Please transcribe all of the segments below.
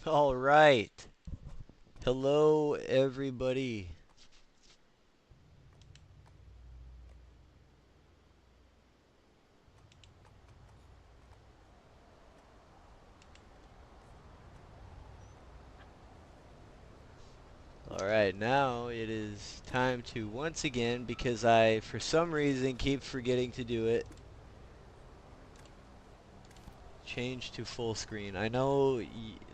All right. Hello, everybody. All right, now it is time to once again, because I, for some reason, keep forgetting to do it, change to full screen. I know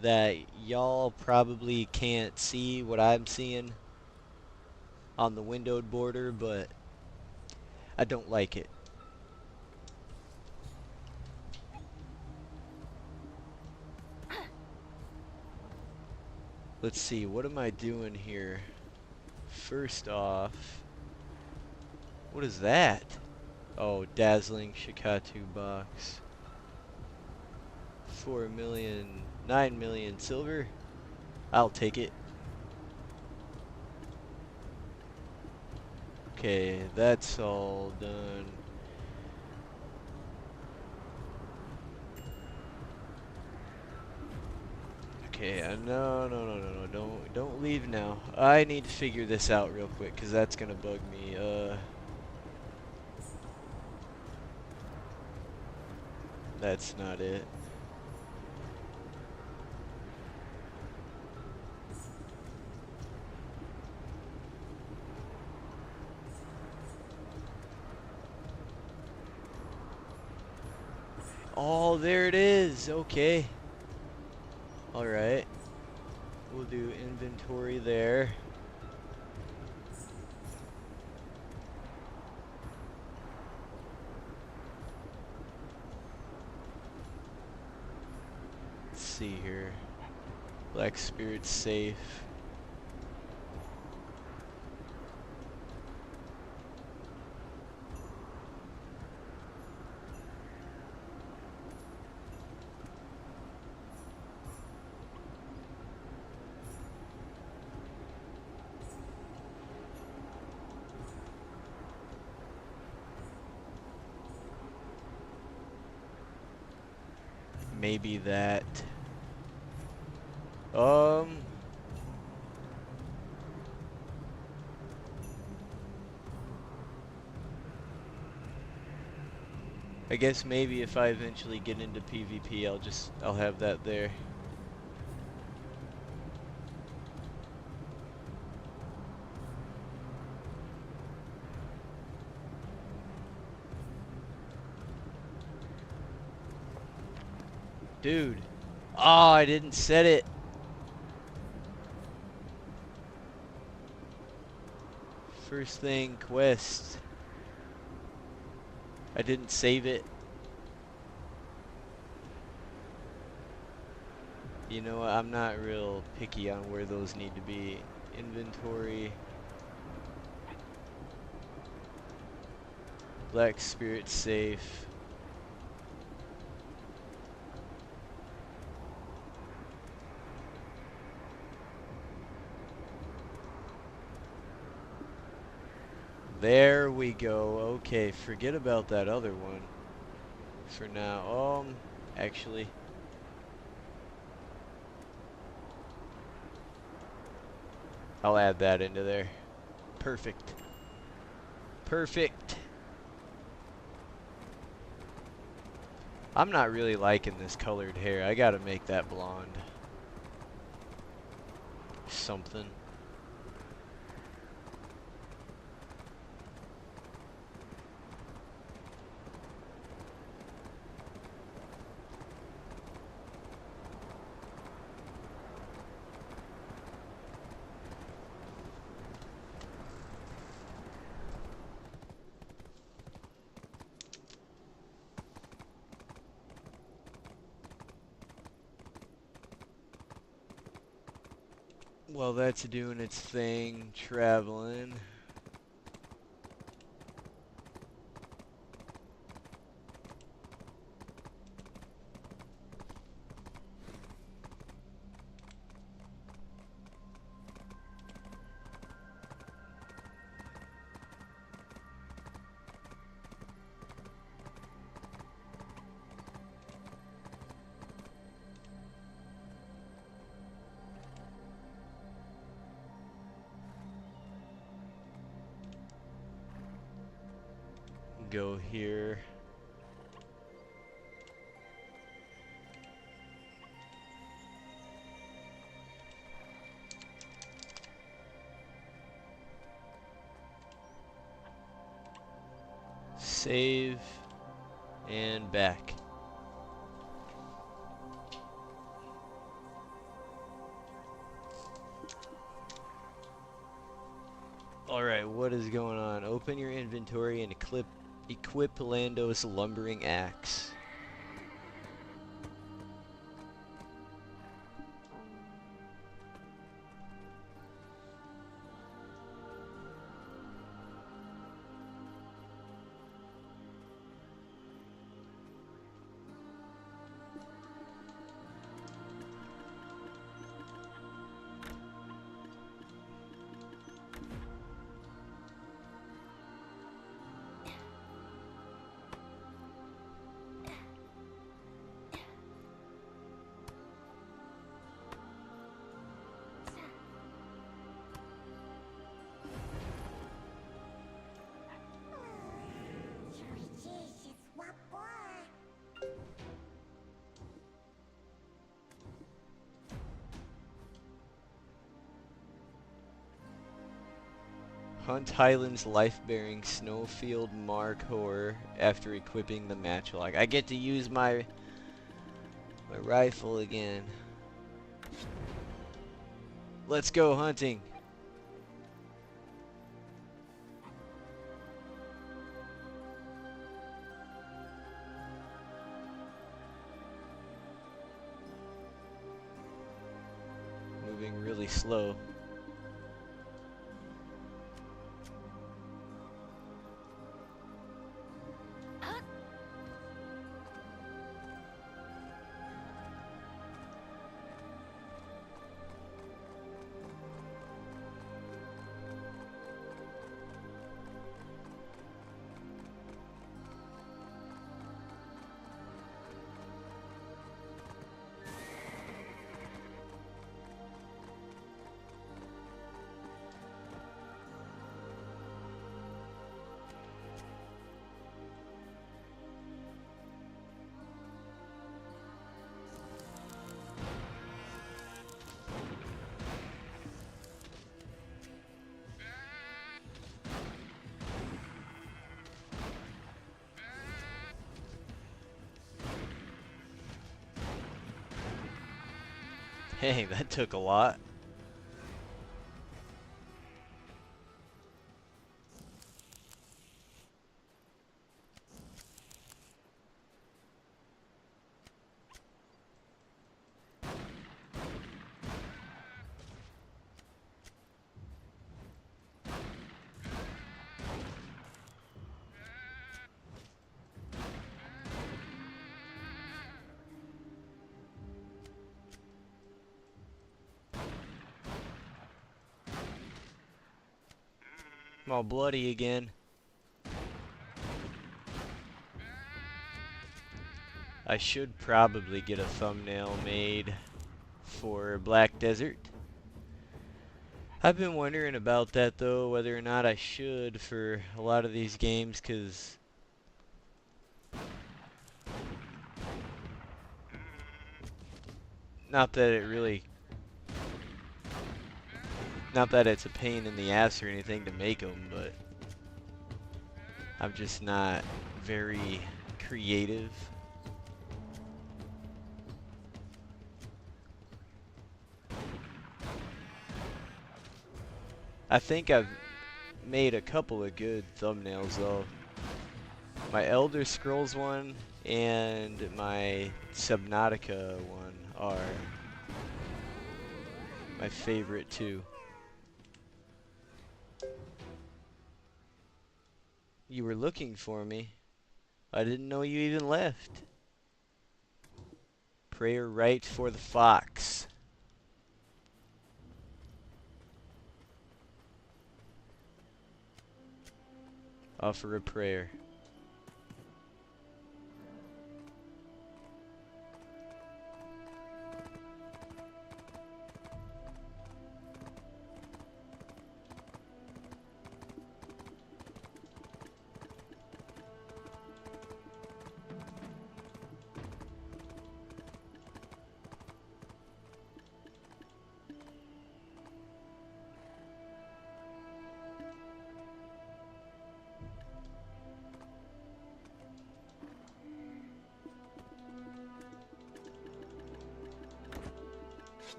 that y'all probably can't see what I'm seeing on the windowed border, but I don't like it. Let's see, what am I doing here? First off, what is that? Oh, dazzling Shikatu box. 4 million, 9 million silver. I'll take it. Okay, that's all done. Okay, no, don't leave now. I need to figure this out real quick, cause that's gonna bug me. That's not it. Oh, there it is. Okay. All right. We'll do inventory there. Let's see here. Black Spirit's safe. Maybe that. Um, I guess maybe if I eventually get into PvP, I'll have that there. Dude. Oh, I didn't set it. First thing, quest. I didn't save it. You know what? I'm not real picky on where those need to be. Inventory. Black Spirit safe. There we go. Okay, forget about that other one for now. Actually, I'll add that into there. Perfect. Perfect. I'm not really liking this colored hair. I gotta make that blonde. Something. Well, that's doing its thing, traveling. go here. Save and back. Alright, what is going on? Open your inventory and equip Lando's lumbering axe. Hunt Highlands life-bearing snowfield markhor after equipping the matchlock. I get to use my rifle again. Let's go hunting. Moving really slow. Hey, that took a lot. I'm all bloody again. I should probably get a thumbnail made for Black Desert. I've been wondering about that though, whether or not I should for a lot of these games, because not that it's a pain in the ass or anything to make them, but I'm just not very creative. I think I've made a couple of good thumbnails though. My Elder Scrolls one and my Subnautica one are my favorite too. You were looking for me. I didn't know you even left. Prayer right for the fox. Offer a prayer.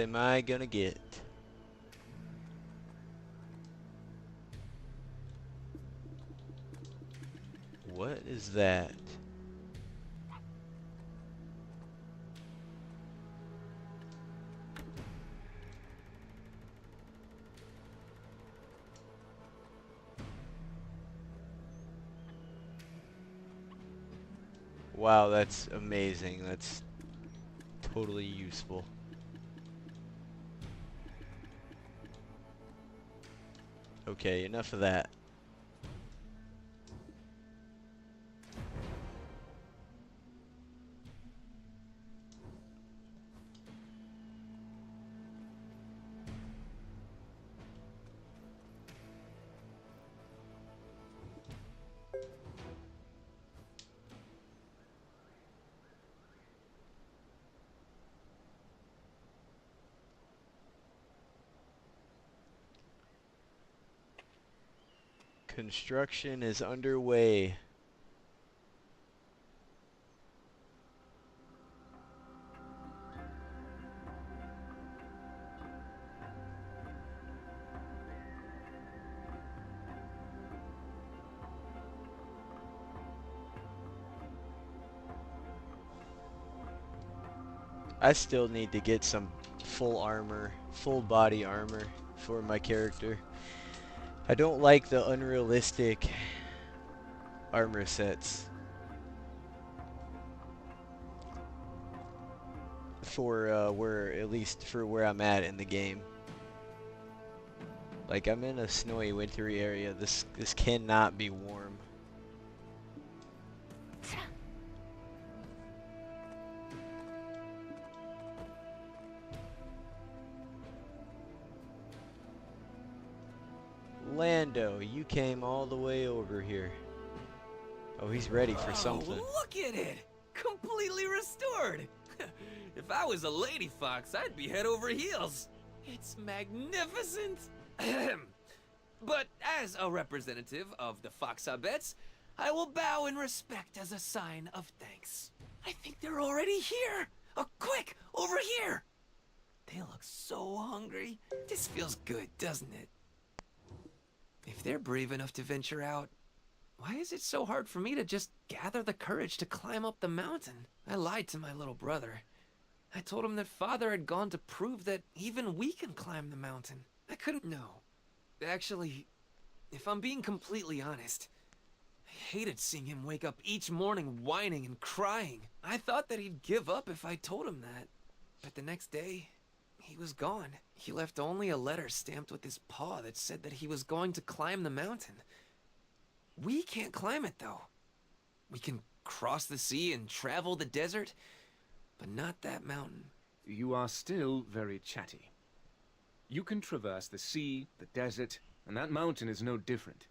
am I gonna get? What is that? Wow, that's amazing. That's totally useful. Okay, enough of that. Construction is underway. I still need to get some full armor, full body armor for my character. I don't like the unrealistic armor sets for at least for where I'm at in the game. Like, I'm in a snowy, wintry area. This cannot be warm. Lando, you came all the way over here. Oh, he's ready for something. Look at it! Completely restored! If I was a lady fox, I'd be head over heels. It's magnificent! But as a representative of the Foxabettes, I will bow in respect as a sign of thanks. I think they're already here! Oh, quick! Over here! They look so hungry. This feels good, doesn't it? If they're brave enough to venture out, why is it so hard for me to just gather the courage to climb up the mountain? I lied to my little brother. I told him that Father had gone to prove that even we can climb the mountain. I couldn't know. Actually, if I'm being completely honest, I hated seeing him wake up each morning whining and crying. I thought that he'd give up if I told him that. But the next day, he was gone. He left only a letter stamped with his paw that said that he was going to climb the mountain. We can't climb it, though. We can cross the sea and travel the desert, but not that mountain. You are still very chatty. You can traverse the sea, the desert, and that mountain is no different.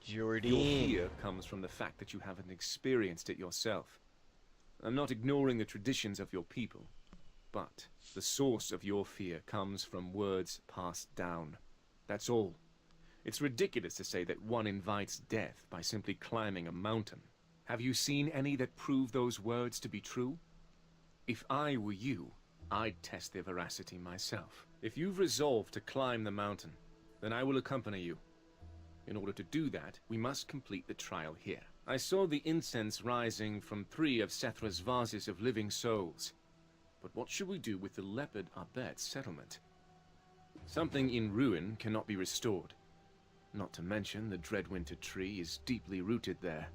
Your fear comes from the fact that you haven't experienced it yourself. I'm not ignoring the traditions of your people, but the source of your fear comes from words passed down. That's all. It's ridiculous to say that one invites death by simply climbing a mountain. Have you seen any that prove those words to be true? If I were you, I'd test their veracity myself. If you've resolved to climb the mountain, then I will accompany you. In order to do that, we must complete the trial here. I saw the incense rising from 3 of Sethra's vases of living souls. But what should we do with the leopard Abet settlement? Something in ruin cannot be restored. Not to mention the Dreadwinter tree is deeply rooted there.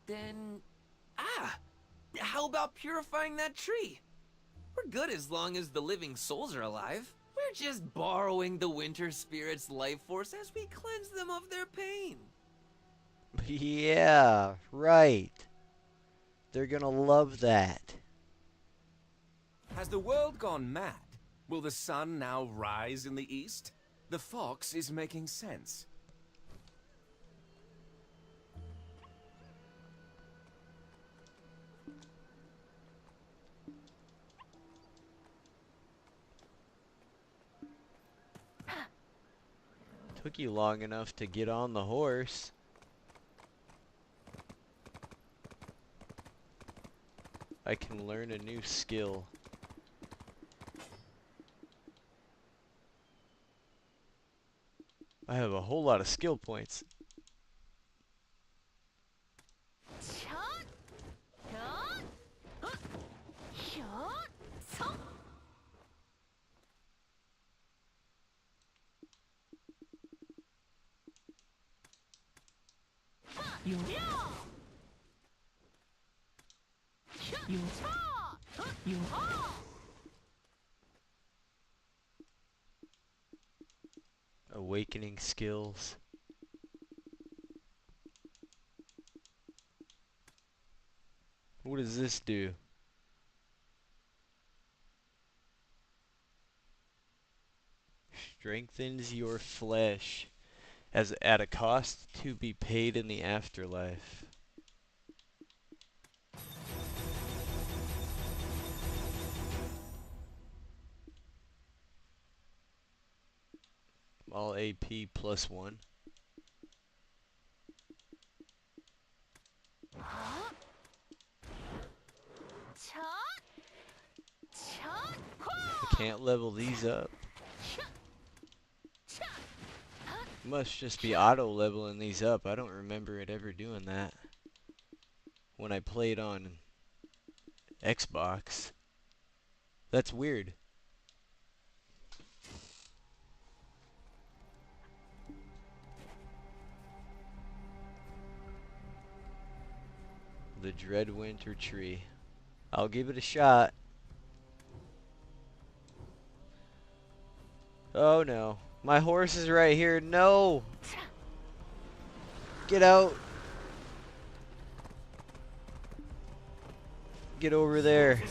Then... how about purifying that tree? We're good as long as the living souls are alive. We're just borrowing the winter spirit's life force as we cleanse them of their pain. Yeah, right. They're gonna love that. Has the world gone mad? Will the sun now rise in the east? The fox is making sense. Took you long enough to get on the horse. I can learn a new skill. I have a whole lot of skill points. Awakening skills. What does this do? Strengthens your flesh as at a cost to be paid in the afterlife. All AP +1. I can't level these up. Must just be auto leveling these up. I don't remember it ever doing that when I played on Xbox. That's weird. The Dreadwinter Tree. I'll give it a shot. Oh no. My horse is right here. No! Get out! Get over there.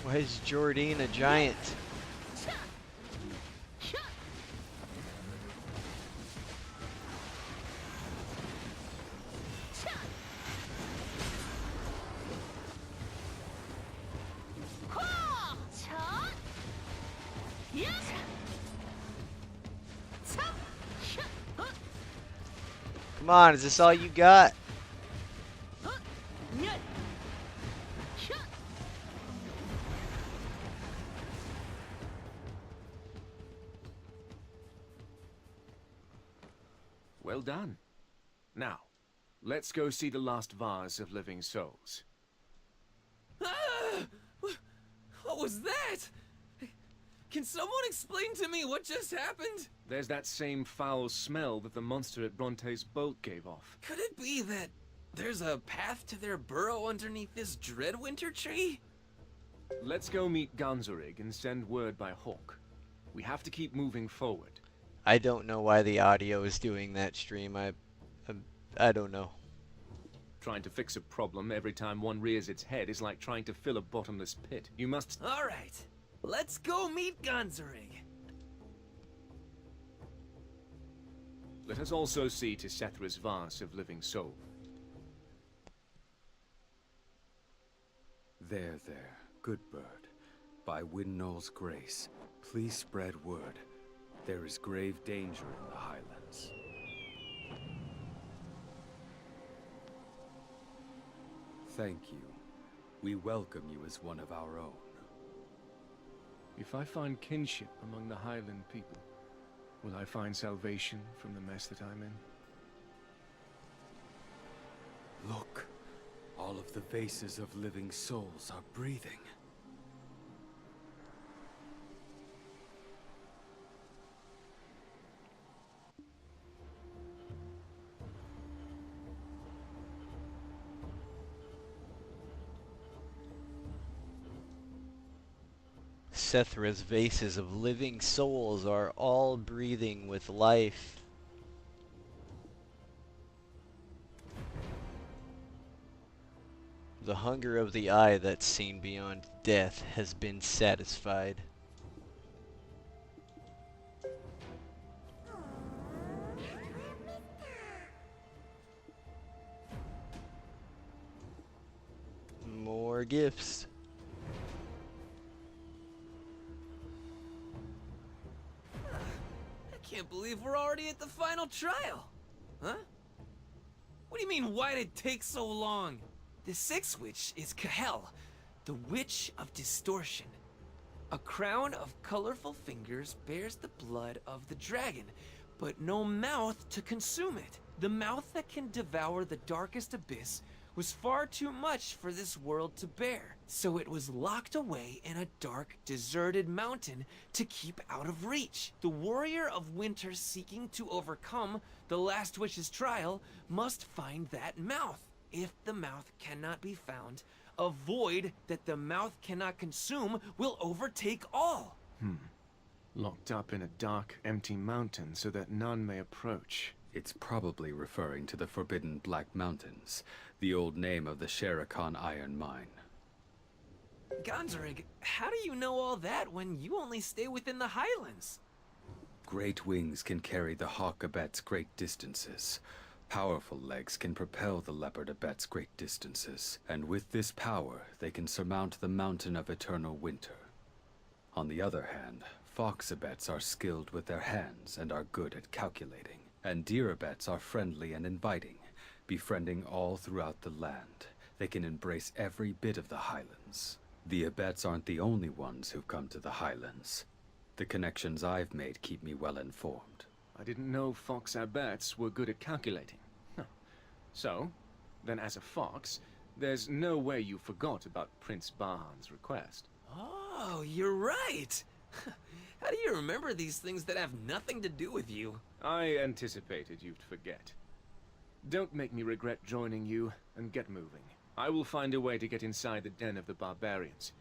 Why is Jordine a giant? Come on, is this all you got? Well done. Now, let's go see the last vase of living souls. Ah! What was that? Can someone explain to me what just happened? There's that same foul smell that the monster at Bronte's boat gave off. Could it be that there's a path to their burrow underneath this Dreadwinter tree? Let's go meet Ganzorig and send word by Hawk. We have to keep moving forward. I don't know why the audio is doing that stream. I don't know. Trying to fix a problem every time one rears its head is like trying to fill a bottomless pit. You must... All right, let's go meet Ganzorig. Let us also see to Sethra's vase of living soul. There, good bird. By Windknow's grace, please spread word. There is grave danger in the Highlands. Thank you. We welcome you as one of our own. If I find kinship among the Highland people, will I find salvation from the mess that I'm in? Look, all of the vases of living souls are breathing. Sethra's vases of living souls are all breathing with life. The hunger of the eye that's seen beyond death has been satisfied. More gifts. I can't believe we're already at the final trial. Huh? What do you mean, why'd it take so long? The sixth witch is Kahel, the Witch of Distortion. A crown of colorful fingers bears the blood of the dragon, but no mouth to consume it. The mouth that can devour the darkest abyss was far too much for this world to bear, so it was locked away in a dark, deserted mountain to keep out of reach. The warrior of winter seeking to overcome the last witch's trial must find that mouth. If the mouth cannot be found, a void that the mouth cannot consume will overtake all. Locked up in a dark, empty mountain so that none may approach. It's probably referring to the Forbidden Black Mountains, the old name of the Shere Khan iron mine. Gonzarig, how do you know all that when you only stay within the highlands? Great wings can carry the hawk abets great distances. Powerful legs can propel the leopard abets great distances. And with this power, they can surmount the mountain of eternal winter. On the other hand, fox abets are skilled with their hands and are good at calculating. And deer abets are friendly and inviting, befriending all throughout the land. They can embrace every bit of the highlands. The abets aren't the only ones who've come to the highlands. The connections I've made keep me well informed. I didn't know fox abats were good at calculating. Huh. So, then as a fox, there's no way you forgot about Prince Bahan's request. Oh, you're right. How do you remember these things that have nothing to do with you? I anticipated you'd forget. Don't make me regret joining you, and get moving. I will find a way to get inside the den of the barbarians.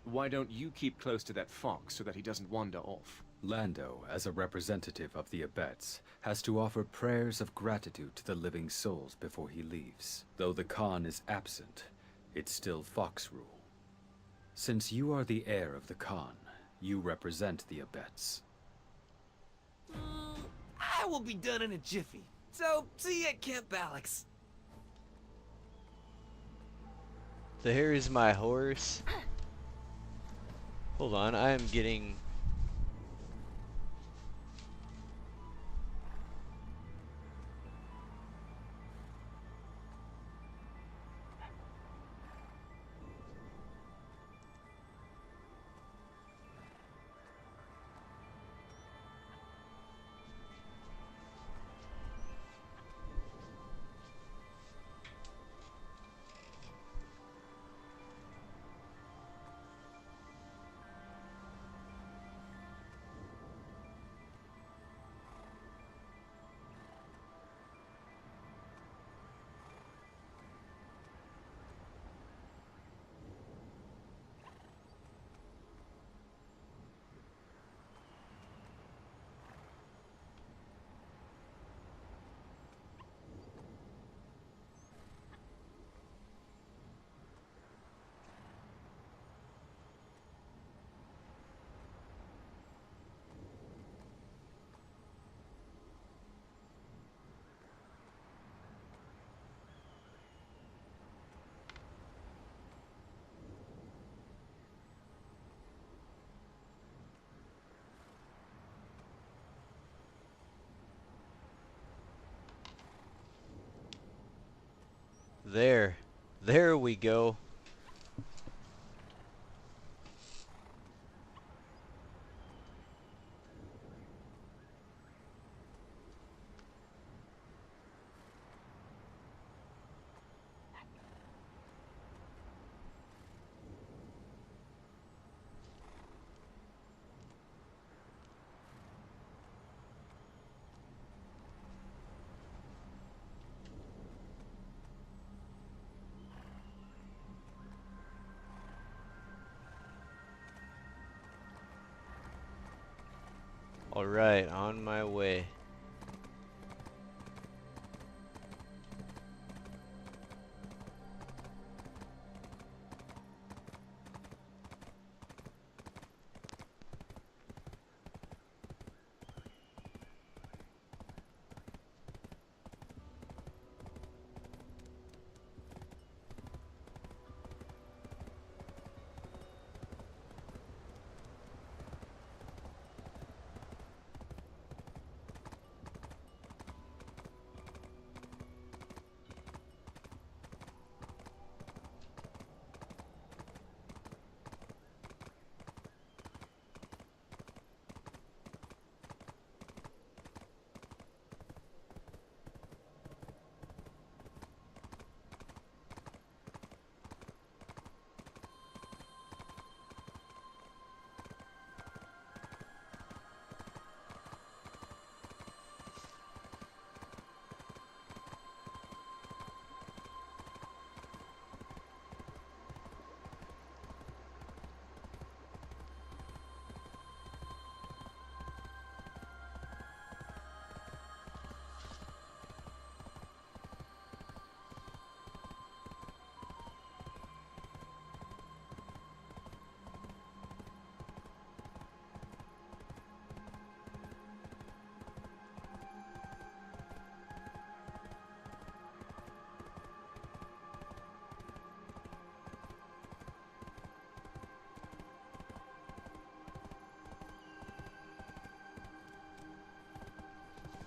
Why don't you keep close to that fox so that he doesn't wander off? Lando, as a representative of the abets, has to offer prayers of gratitude to the living souls before he leaves. Though the Khan is absent, it's still fox rule. Since you are the heir of the Khan, you represent the abets. I will be done in a jiffy. So, see you at Camp Alex. There is my horse. Hold on, I am getting... There we go. Alright, on my way.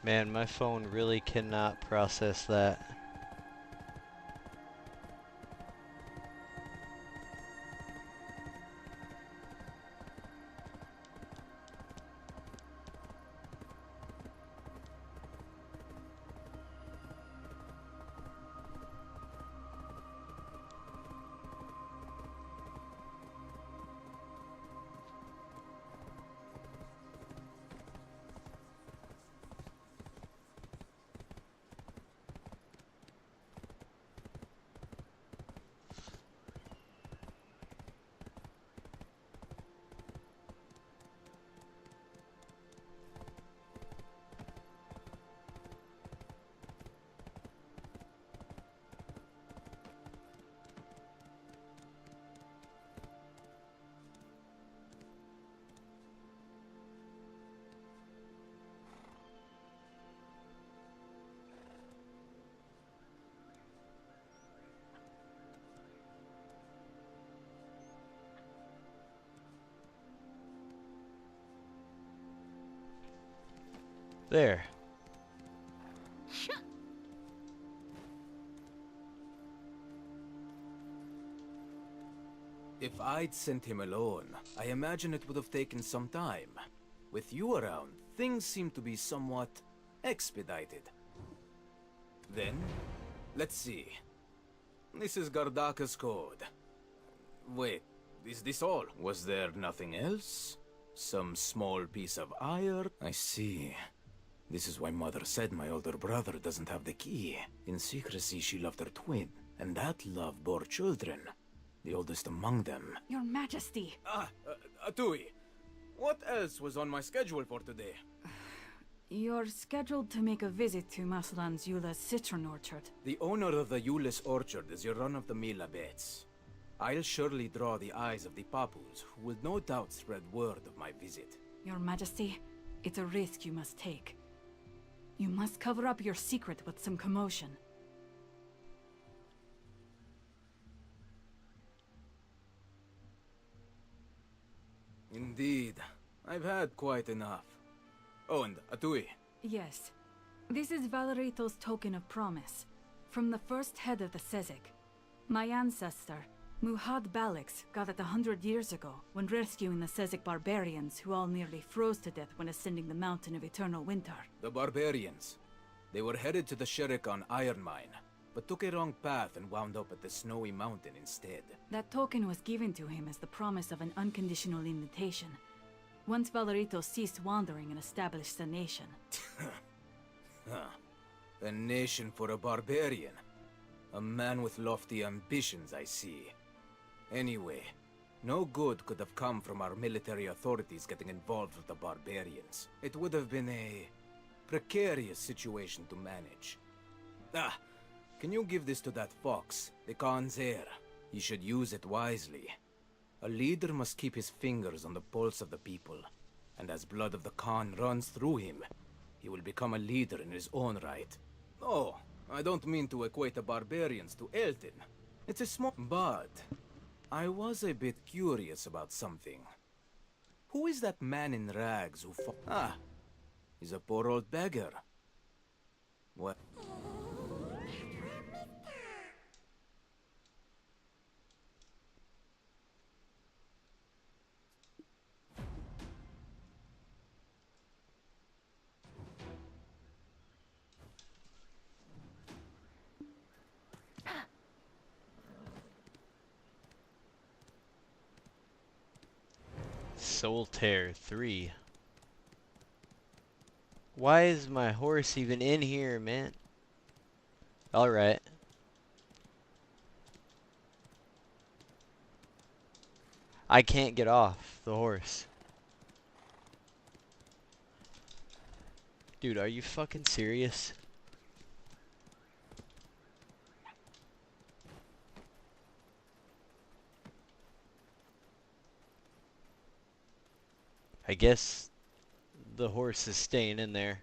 Man, my phone really cannot process that. There. If I'd sent him alone, I imagine it would have taken some time. With you around, things seem to be somewhat expedited. Then, let's see. This is Gardaka's code. Wait, is this all? Was there nothing else? Some small piece of iron? I see. This is why Mother said my older brother doesn't have the key. In secrecy, she loved her twin, and that love bore children. The oldest among them. Your Majesty! Atui, what else was on my schedule for today? You're scheduled to make a visit to Maslan's Eula's citron orchard. The owner of the Euless orchard is your run-of-the-mill abbess. I'll surely draw the eyes of the Papus, who will no doubt spread word of my visit. Your Majesty, it's a risk you must take. You must cover up your secret with some commotion. Indeed. I've had quite enough. Oh, and Atui. Yes. This is Valerito's token of promise. From the first head of the Sezek. My ancestor, Muhad Balix, got it 100 years ago, when rescuing the Sezek barbarians who all nearly froze to death when ascending the Mountain of Eternal Winter. The barbarians. They were headed to the Sherikan iron mine, but took a wrong path and wound up at the Snowy Mountain instead. That token was given to him as the promise of an unconditional invitation. Once Valerito ceased wandering and established a nation. A nation for a barbarian. A man with lofty ambitions, I see. Anyway, No good could have come from our military authorities getting involved with the barbarians. It would have been a precarious situation to manage. Ah, can you give this to that fox, the Khan's heir? He should use it wisely. A leader must keep his fingers on the pulse of the people, and as blood of the Khan runs through him, he will become a leader in his own right. Oh, I don't mean to equate the barbarians to Elton. It's a small... But I was a bit curious about something. Who is that man in rags who Ah, he's a poor old beggar. What? Solitaire 3. Why is my horse even in here, man? Alright. I can't get off the horse. Dude, are you fucking serious? I guess the horse is staying in there.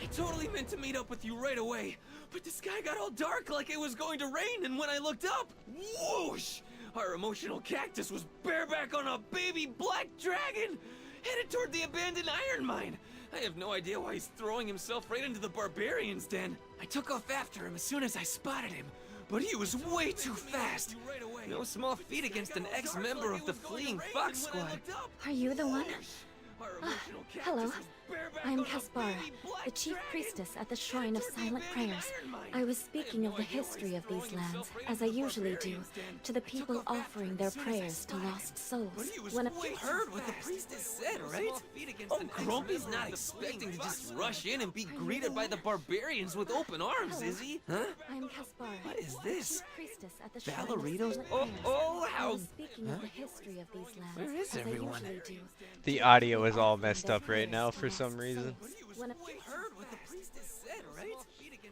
I totally meant to meet up with you right away, but the sky got all dark like it was going to rain, and when I looked up, whoosh! Our emotional cactus was bareback on a baby black dragon, headed toward the abandoned iron mine. I have no idea why he's throwing himself right into the barbarian's den. I took off after him as soon as I spotted him, but he was way too fast. No small feat against an ex-member of the fleeing Fox Squad. Are you the one? Hello. I am Caspara, the chief priestess at the Shrine of Silent Prayers. I was speaking of the history of these lands, as I usually do, to the people offering their prayers to lost souls. When you heard what the priestess said, right? Oh, Grumpy's not expecting to just rush in and be greeted by the barbarians with open arms, is he? Huh? I am Caspara. What is this? Priestess at the Shrine Valeritos? of Silent Oh, Prayers. oh, I how... was speaking of the history of these lands, Where is as everyone? I usually do. The audio is all messed up right now for some reason. When a You heard what the priestess said, right?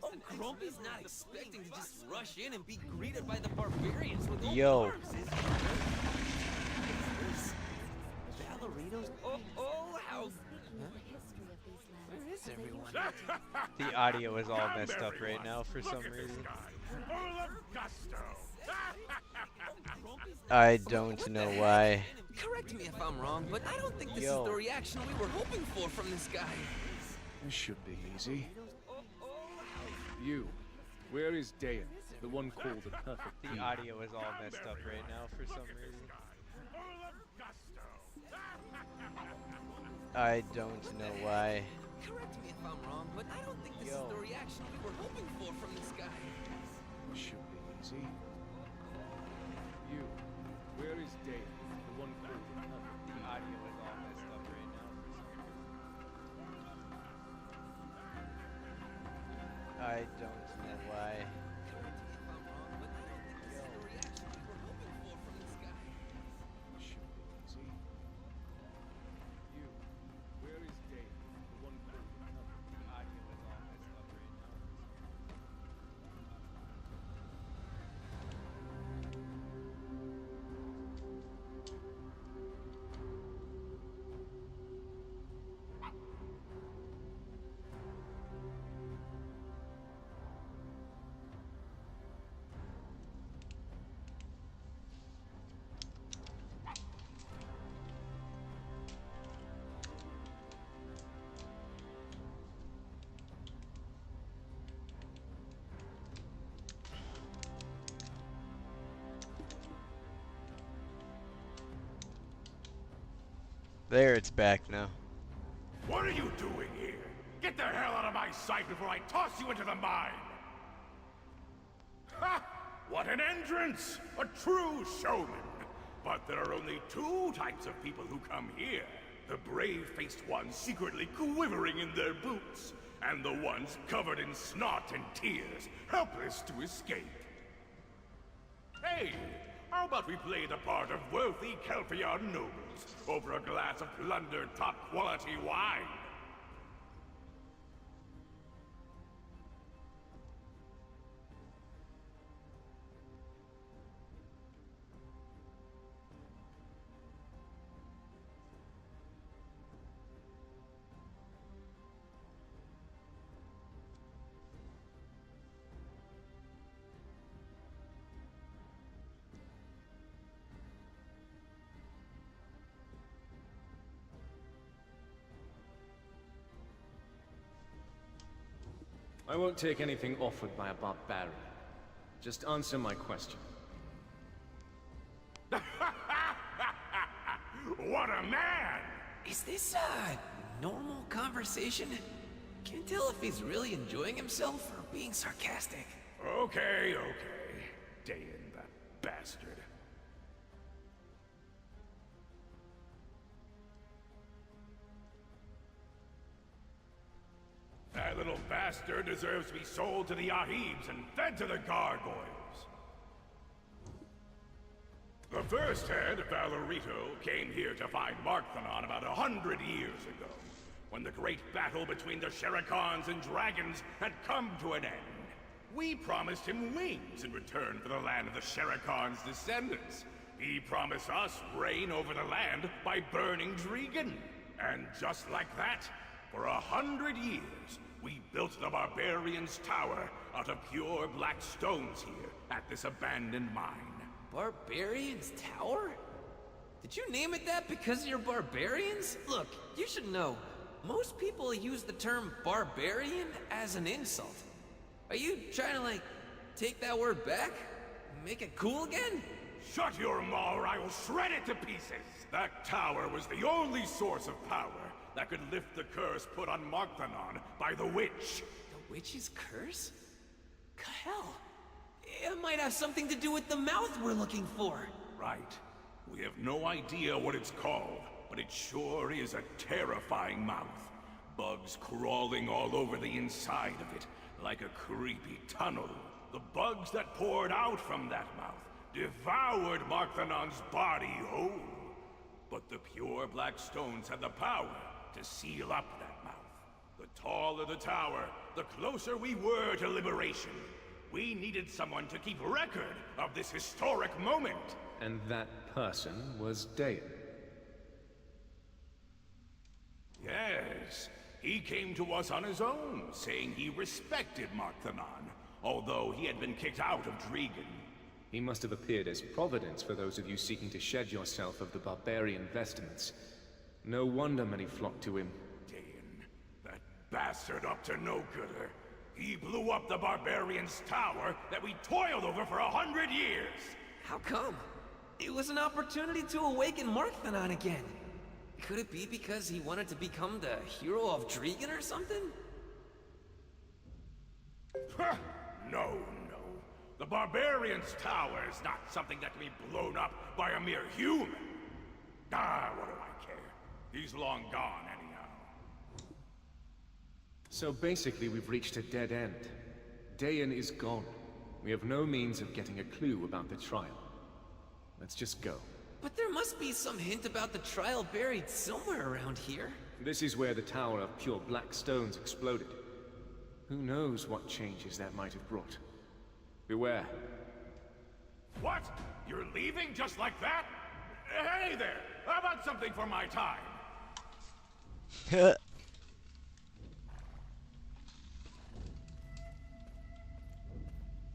Oh, Grumpy's not expecting to just rush in and be greeted by the barbarians with open Yo. arms, is he? Valeritos? Oh, oh, how... speaking of the history of these lands, Where is as I everyone? usually do. The audio is all messed up right now for some reason. I don't know why. Correct me if I'm wrong, but I don't think this Yo. is the reaction we were hoping for from this guy. This should be easy. You, where is Dayan? the one called the perfect The King. audio is all messed up right now for some reason. I don't know why. Correct me if I'm wrong, but I don't think this is the reaction we were hoping for from this guy. Should be easy. You, where is Dave? The one called the perfect The King. audio is all messed up right now for some reason. I don't know why. Correct me if I'm wrong, but I don't think this is the reaction we were hoping for from this guy. Should be easy. You, where is Dave? The one called the perfect King. The audio is all messed up right now. There, it's back now. What are you doing here? Get the hell out of my sight before I toss you into the mine! Ha! What an entrance! A true showman! But there are only two types of people who come here. The brave-faced ones secretly quivering in their boots, and the ones covered in snot and tears, helpless to escape. Hey! How about we play the part of wealthy Kelpion nobles over a glass of plundered top-quality wine? I won't take anything offered by a barbarian. Just answer my question. What a man! Is this a normal conversation? Can't tell if he's really enjoying himself or being sarcastic. Okay, okay. Dayan, that bastard. That little bastard deserves to be sold to the Ahibs and fed to the gargoyles. The first head, Valerito, came here to find Markthanon about 100 years ago, when the great battle between the Sherikans and dragons had come to an end. We promised him wings in return for the land of the Sherikans' descendants. He promised us reign over the land by burning Dregan. And just like that, for 100 years, we built the Barbarian's Tower out of pure black stones here at this abandoned mine. Barbarian's Tower? Did you name it that because you're barbarians? Look, you should know, most people use the term barbarian as an insult. Are you trying to, like, take that word back? Make it cool again? Shut your maw or I will shred it to pieces! That tower was the only source of power that could lift the curse put on Markthanon by the witch. The witch's curse? Hell, it might have something to do with the mouth we're looking for. Right. We have no idea what it's called, but it sure is a terrifying mouth. Bugs crawling all over the inside of it, like a creepy tunnel. The bugs that poured out from that mouth devoured Markthanon's body whole. But the pure black stones had the power to seal up that mouth. The taller the tower, the closer we were to liberation. We needed someone to keep record of this historic moment. And that person was Dayan. Yes, he came to us on his own, saying he respected Markthanon, although he had been kicked out of Dregan. He must have appeared as providence for those of you seeking to shed yourself of the barbarian vestments. No wonder many flocked to him. Dayan, that bastard up to no gooder. He blew up the barbarian's tower that we toiled over for 100 years! How come? It was an opportunity to awaken Markthenon again. Could it be because he wanted to become the hero of Dregan or something? No, no. The barbarian's tower is not something that can be blown up by a mere human. Ah, what do I care? He's long gone anyhow. So basically we've reached a dead end. Dayan is gone. We have no means of getting a clue about the trial. Let's just go. But there must be some hint about the trial buried somewhere around here. This is where the tower of pure black stones exploded. Who knows what changes that might have brought. Beware. What? You're leaving just like that? Hey there! How about something for my time?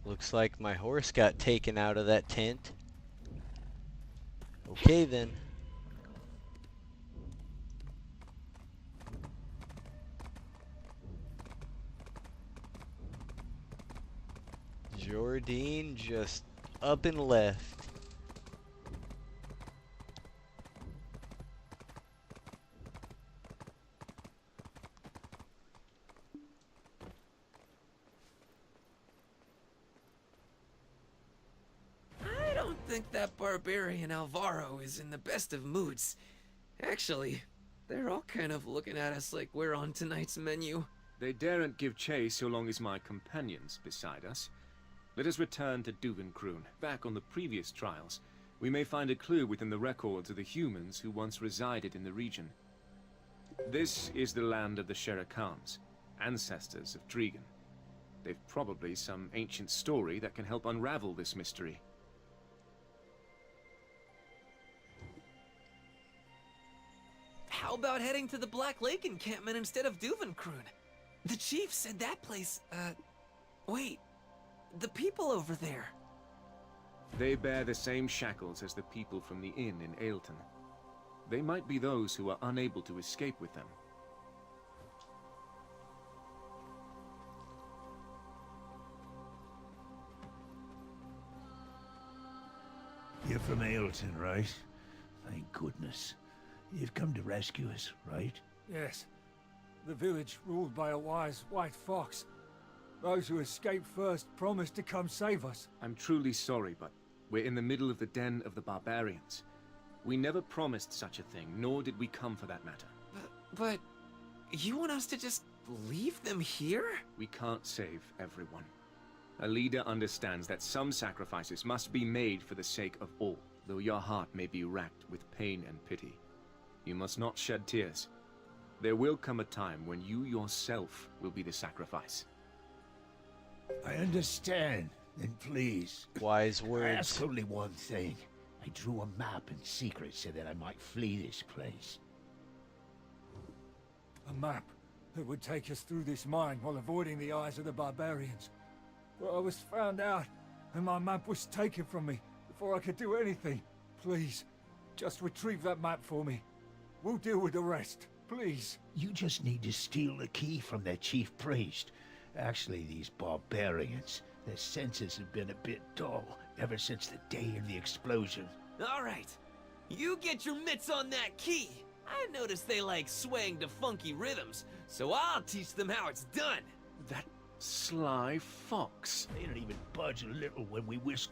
Looks like my horse got taken out of that tent. Okay then. Jordine just up and left. I don't think that barbarian Alvaro is in the best of moods. Actually, they're all kind of looking at us like we're on tonight's menu. They daren't give chase so long as my companion's beside us. Let us return to Duvenkroon. Back on the previous trials, we may find a clue within the records of the humans who once resided in the region. This is the land of the Sherakans, ancestors of Dregan. They've probably some ancient story that can help unravel this mystery. How about heading to the Black Lake encampment instead of Duvenkroon? The chief said that place, wait, the people over there. They bear the same shackles as the people from the inn in Ailton. They might be those who are unable to escape with them. You're from Ailton, right? Thank goodness. You've come to rescue us, right? Yes. The village ruled by a wise white fox. Those who escaped first promised to come save us. I'm truly sorry, but we're in the middle of the den of the barbarians. We never promised such a thing, nor did we come for that matter. But you want us to just leave them here? We can't save everyone. A leader understands that some sacrifices must be made for the sake of all, though your heart may be racked with pain and pity. You must not shed tears. There will come a time when you yourself will be the sacrifice. I understand. Then please. Wise I words. ask only one thing. I drew a map in secret so that I might flee this place. A map that would take us through this mine while avoiding the eyes of the barbarians. But I was found out, and my map was taken from me before I could do anything. Please, just retrieve that map for me. We'll deal with the rest, please. You just need to steal the key from their chief priest. Actually, these barbarians, their senses have been a bit dull ever since the day of the explosion. All right. You get your mitts on that key. I noticed they like swaying to funky rhythms, so I'll teach them how it's done. That sly fox. They don't even budge a little when we whisk.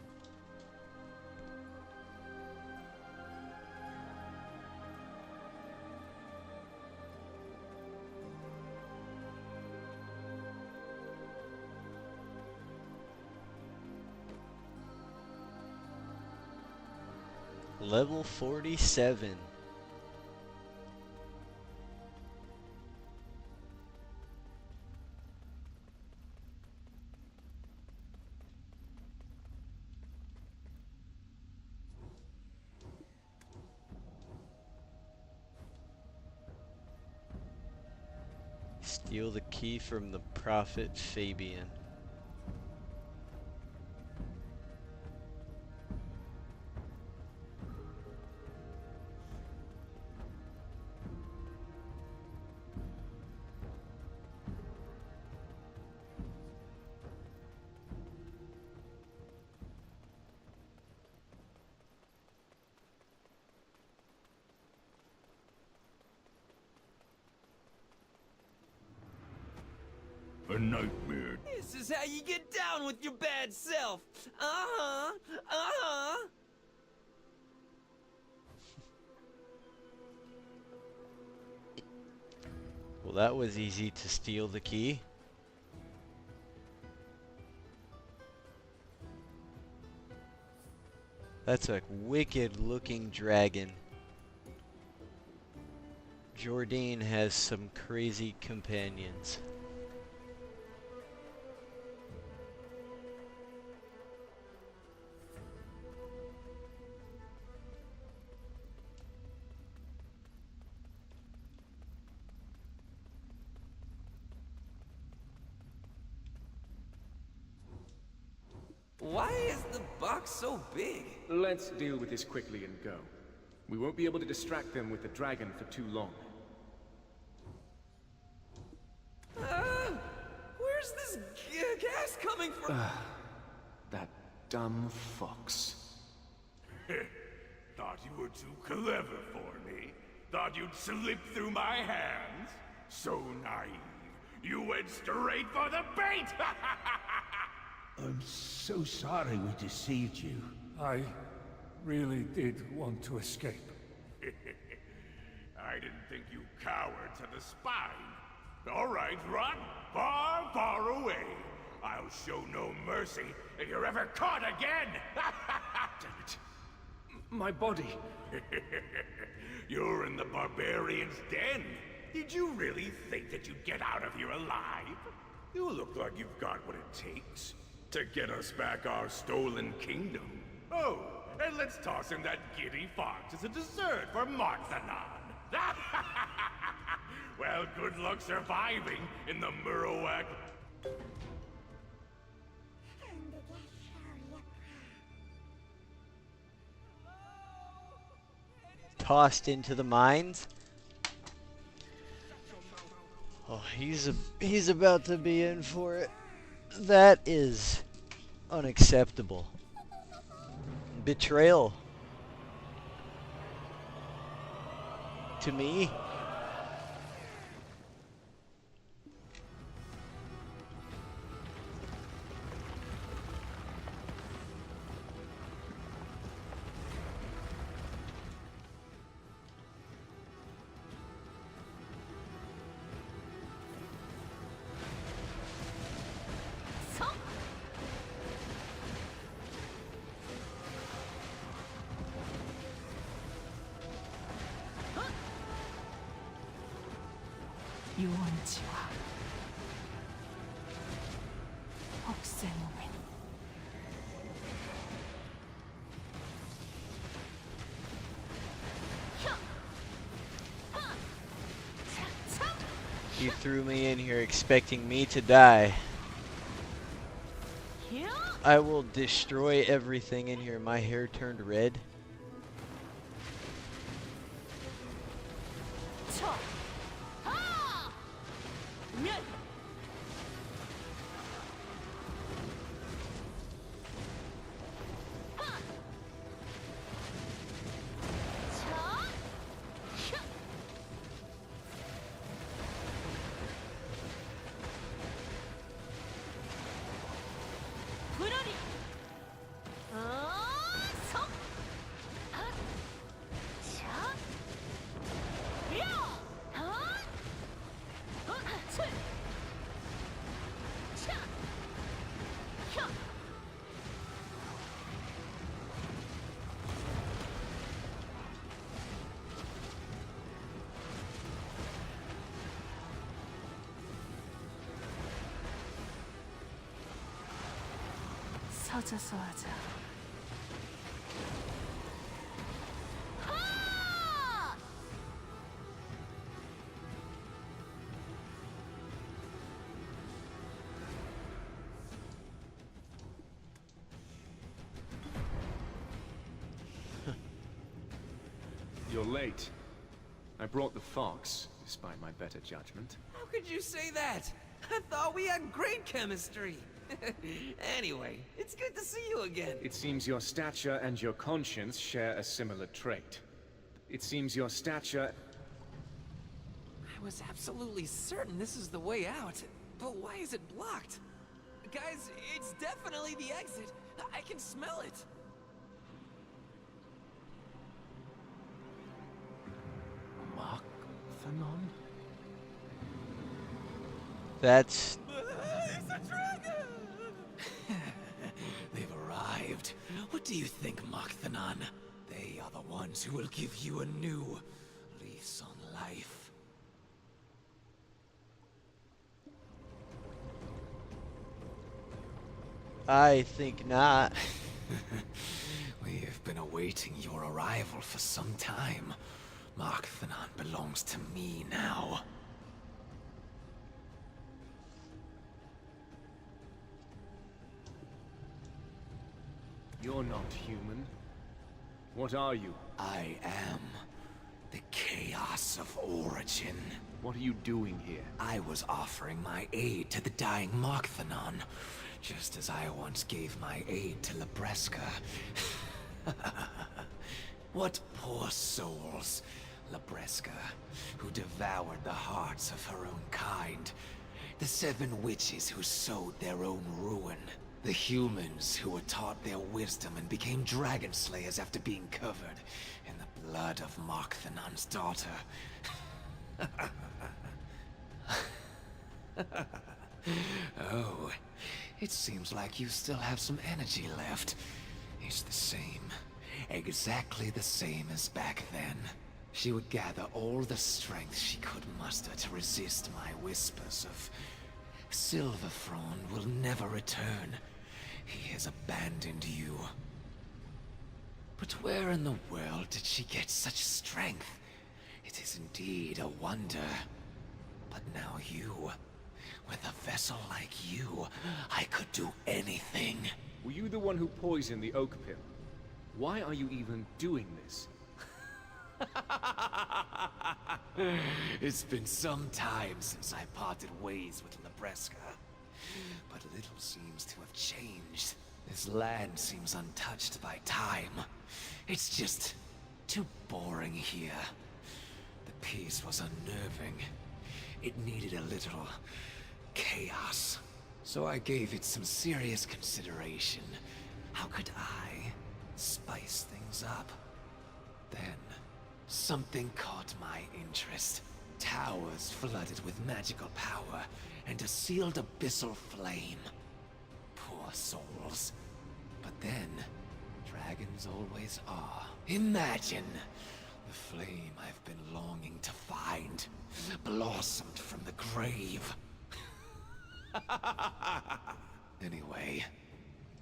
Level 47. Steal the key from the Prophet Fabian. A nightmare. This is how you get down with your bad self. Uh-huh. Uh-huh. Well, that was easy to steal the key. That's a wicked looking dragon. Jordine has some crazy companions. Why is the box so big? Let's deal with this quickly and go. We won't be able to distract them with the dragon for too long. Where's this gas coming from? That dumb fox. Thought you were too clever for me. Thought you'd slip through my hands. So naive. You went straight for the bait! I'm so sorry we deceived you. I really did want to escape. I didn't think you cowards had the spine. All right, run far, far away. I'll show no mercy if you're ever caught again. Damn it. My body. You're in the barbarian's den. Did you really think that you'd get out of here alive? You look like you've got what it takes to get us back our stolen kingdom. Oh, and let's toss in that giddy fox as a dessert for Marthanon. Well, good luck surviving in the Murrowack. Tossed into the mines. Oh, he's about to be in for it. That is unacceptable. Betrayal. To me. 유언지와 혹세무민 You threw me in here expecting me to die. I will destroy everything in here. My hair turned red. 서져서 하자. You're late. I brought the fox, despite my better judgment. How could you say that? I thought we had great chemistry. Anyway, it's good to see you again. It seems your stature and your conscience share a similar trait. It seems your stature... I was absolutely certain this is the way out. But why is it blocked? Guys, it's definitely the exit. I can smell it. Mark-Thanon? That's... It's a dragon! They've arrived. What do you think, Mark-Thanon? They are the ones who will give you a new lease on life. I think not. We've been awaiting your arrival for some time. Mark-Thanon belongs to me now. You're not human. What are you? I am the Chaos of Origin. What are you doing here? I was offering my aid to the dying Mark-Thanon, just as I once gave my aid to Libresca. What poor souls, Libresca, who devoured the hearts of her own kind. The 7 witches who sowed their own ruin. The humans who were taught their wisdom and became dragon slayers after being covered in the blood of Mark-Thanon's daughter. Oh, it seems like you still have some energy left. It's the same. Exactly the same as back then. She would gather all the strength she could muster to resist my whispers of... Silverthorn will never return. He has abandoned you. But where in the world did she get such strength? It is indeed a wonder. But now you... With a vessel like you, I could do anything. Were you the one who poisoned the oak pill? Why are you even doing this? It's been some time since I parted ways with Libresca. But little seems to have changed. This land seems untouched by time. It's just too boring here. The peace was unnerving. It needed a little chaos. So I gave it some serious consideration. How could I spice things up? Then, something caught my interest. Towers flooded with magical power, and a sealed abyssal flame. Poor souls. But then, dragons always are. Imagine! The flame I've been longing to find, blossomed from the grave. Anyway,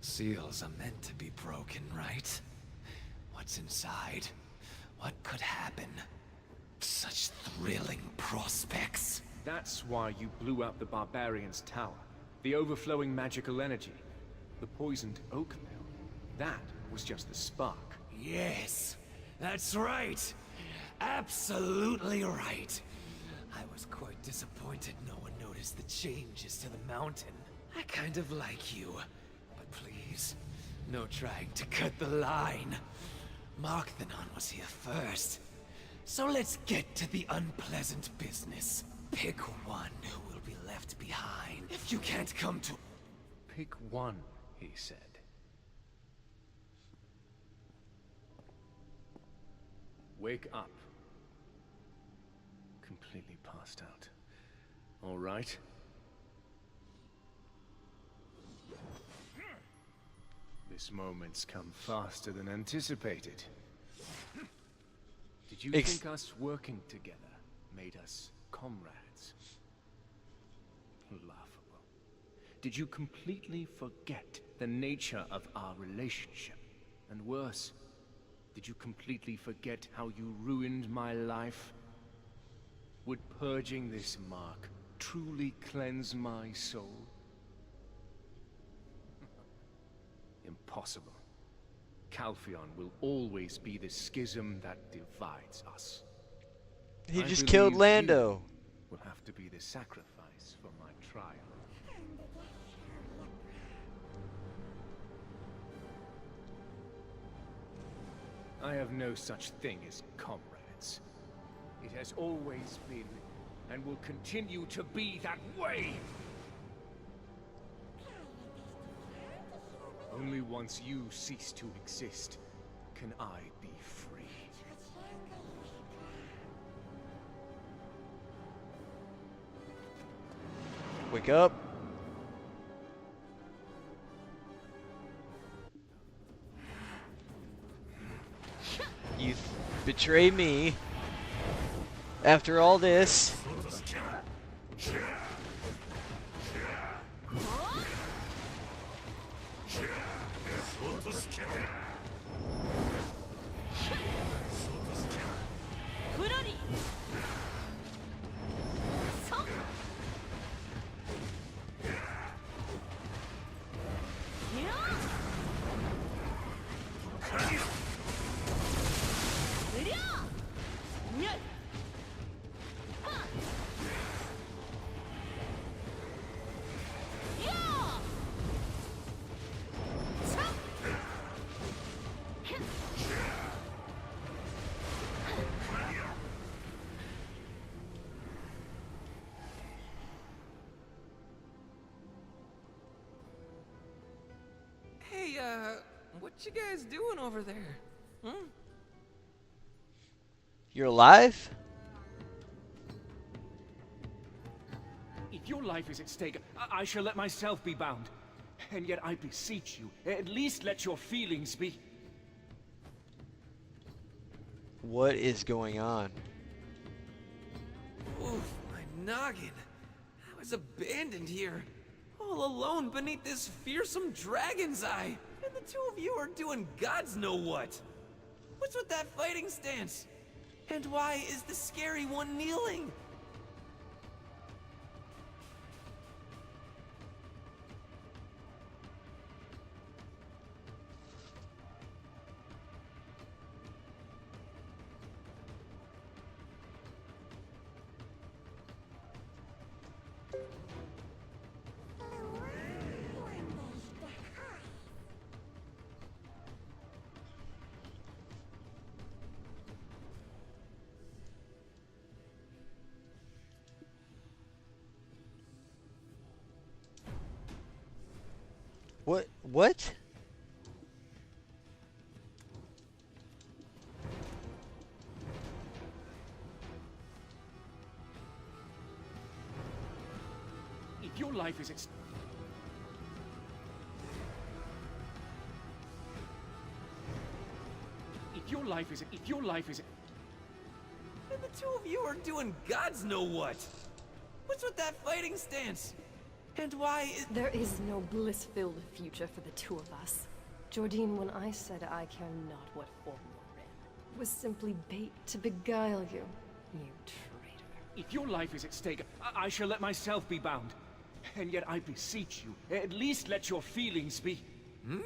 seals are meant to be broken, right? What's inside? What could happen? Such thrilling prospects. That's why you blew up the barbarian's tower. The overflowing magical energy. The poisoned oak pill. That was just the spark. Yes, that's right. Absolutely right. I was quite disappointed no one noticed the changes to the mountain. I kind of like you, but please, no trying to cut the line. Mark-Thanon was here first. So let's get to the unpleasant business. Pick one who will be left behind if you can't come to... Pick one, he said. Wake up. Completely passed out. All right. This moment's come faster than anticipated. Did you think us working together made us comrades? Laughable. Did you completely forget the nature of our relationship? And worse, did you completely forget how you ruined my life? Would purging this mark truly cleanse my soul? Impossible. Calpheon will always be the schism that divides us. He I just killed believe Lando. you will have to be the sacrifice for my trial. I have no such thing as comrades. It has always been, and will continue to be that way! Only once you cease to exist can I be free. Wake up. You betray me after all this. Hey, what you guys doing over there? Hmm? You're alive? If your life is at stake, I shall let myself be bound. And yet I beseech you, at least let your feelings be. What is going on? Oof, my noggin. I was abandoned here, all alone beneath this fearsome dragon's eye. And the two of you are doing gods know what. What's with that fighting stance? And why is the scary one kneeling? What? What? If your life is at If your life is And the two of you are doing gods know what. What's with that fighting stance? And why is... There is no bliss-filled future for the two of us. Jordine, when I said I care not what form you're in, was simply bait to beguile you, you traitor. If your life is at stake, I shall let myself be bound. And yet I beseech you, at least let your feelings be. Hmm?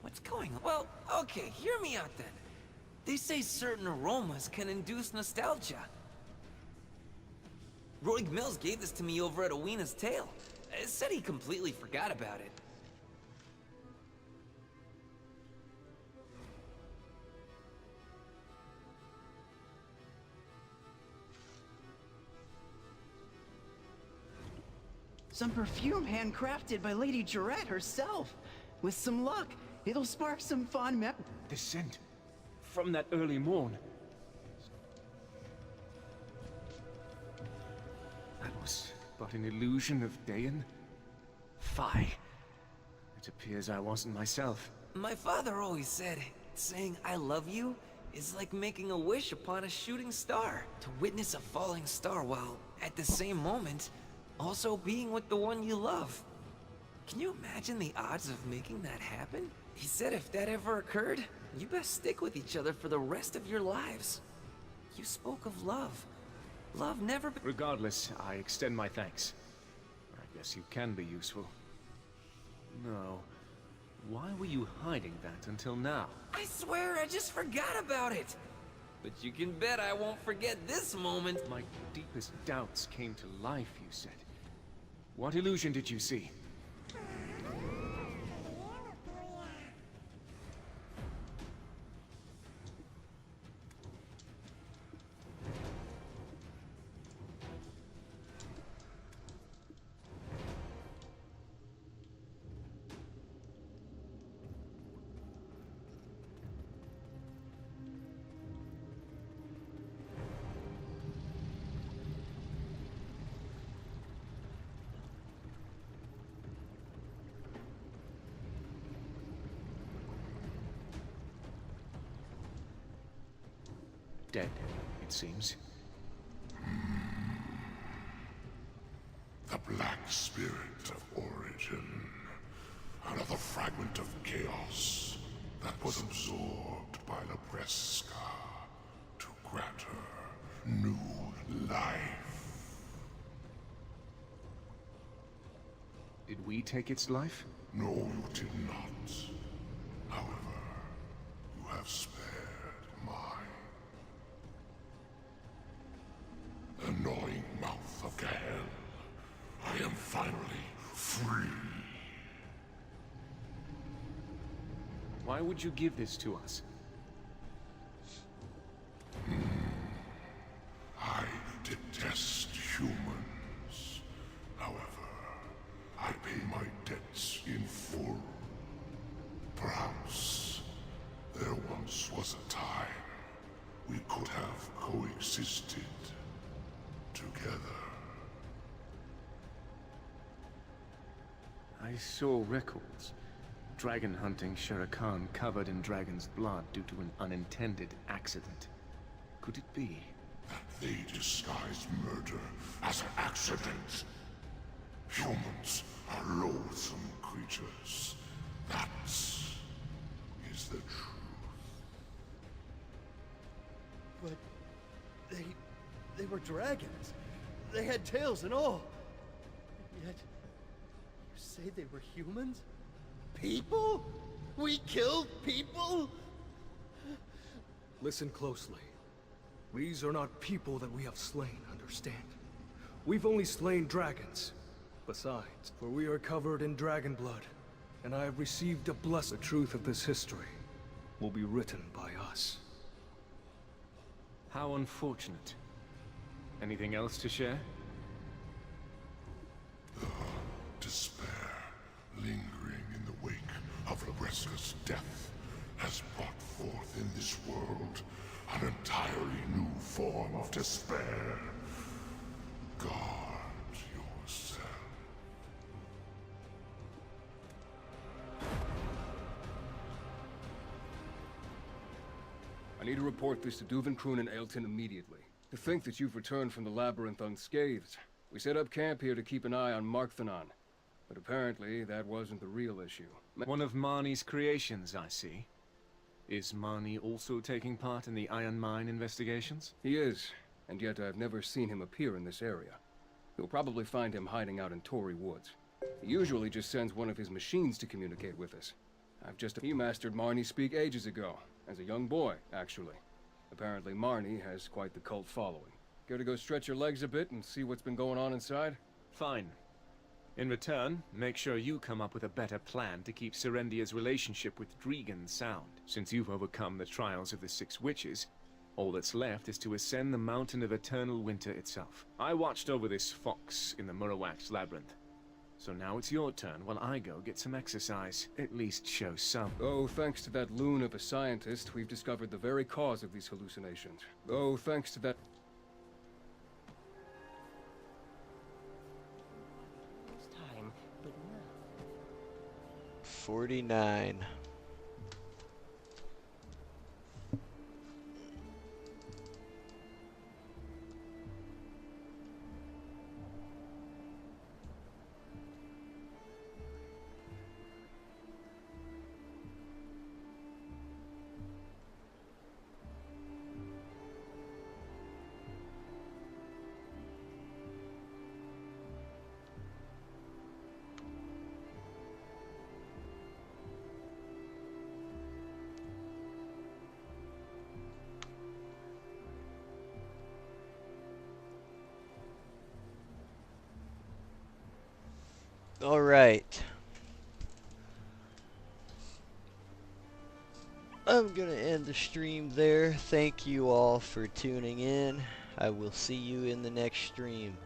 What's going on? Well, okay, hear me out then. They say certain aromas can induce nostalgia. Roig Mills gave this to me over at Owina's Tale. It said he completely forgot about it. Some perfume handcrafted by Lady Jarette herself. With some luck, it'll spark some fond memories. The scent from that early morn. That was but an illusion of Dayan. Fie. It appears I wasn't myself. My father always said, saying I love you is like making a wish upon a shooting star. To witness a falling star while, at the same moment, also being with the one you love. Can you imagine the odds of making that happen? He said if that ever occurred, you best stick with each other for the rest of your lives. You spoke of love. Love never... Regardless, I extend my thanks. I guess you can be useful. No. Why were you hiding that until now? I swear I just forgot about it. But you can bet I won't forget this moment. My deepest doubts came to life, you said. What illusion did you see? dead, it seems. The Black Spirit of Origin. Another fragment of chaos that was absorbed by Libresca to grant her new life. Did we take its life? No, you did not. However, you have spared mine. Annoying mouth of Gahel. I am finally free. Why would you give this to us? I detest humans. However, I pay my debts in full. Perhaps there once was a time we could have coexisted together. I saw records. Dragon hunting Shere Khan covered in dragon's blood due to an unintended accident. Could it be? That they disguised murder as an accident. Humans are loathsome creatures. That is the truth. But they were dragons. They had tails and all. And yet, you say they were humans? People? We killed people? Listen closely. These are not people that we have slain, understand? We've only slain dragons. Besides, for we are covered in dragon blood, and I have received a blessing. The truth of this history will be written by us. How unfortunate. Anything else to share? Despair lingering in the wake of Libresca's death has brought forth in this world an entirely new form of despair. Guard yourself. I need to report this to Duvenkroon and Ailton immediately. To think that you've returned from the labyrinth unscathed. We set up camp here to keep an eye on Markthanon. But apparently, that wasn't the real issue. One of Marnie's creations, I see. Is Marnie also taking part in the Iron Mine investigations? He is, and yet I've never seen him appear in this area. You'll probably find him hiding out in Tory Woods. He usually just sends one of his machines to communicate with us. He mastered Marnie speak ages ago, as a young boy, actually. Apparently Marnie has quite the cult following. Care to go stretch your legs a bit and see what's been going on inside? Fine. In return, make sure you come up with a better plan to keep Serendia's relationship with Dregan sound. Since you've overcome the trials of the Six Witches, all that's left is to ascend the Mountain of Eternal Winter itself. I watched over this fox in the Murawak's labyrinth. So now it's your turn while I go get some exercise. At least show some. Oh, thanks to that loon of a scientist, we've discovered the very cause of these hallucinations. Oh, thanks to that... Time, but now. 49. All right. I'm going to end the stream there. Thank you all for tuning in. I will see you in the next stream.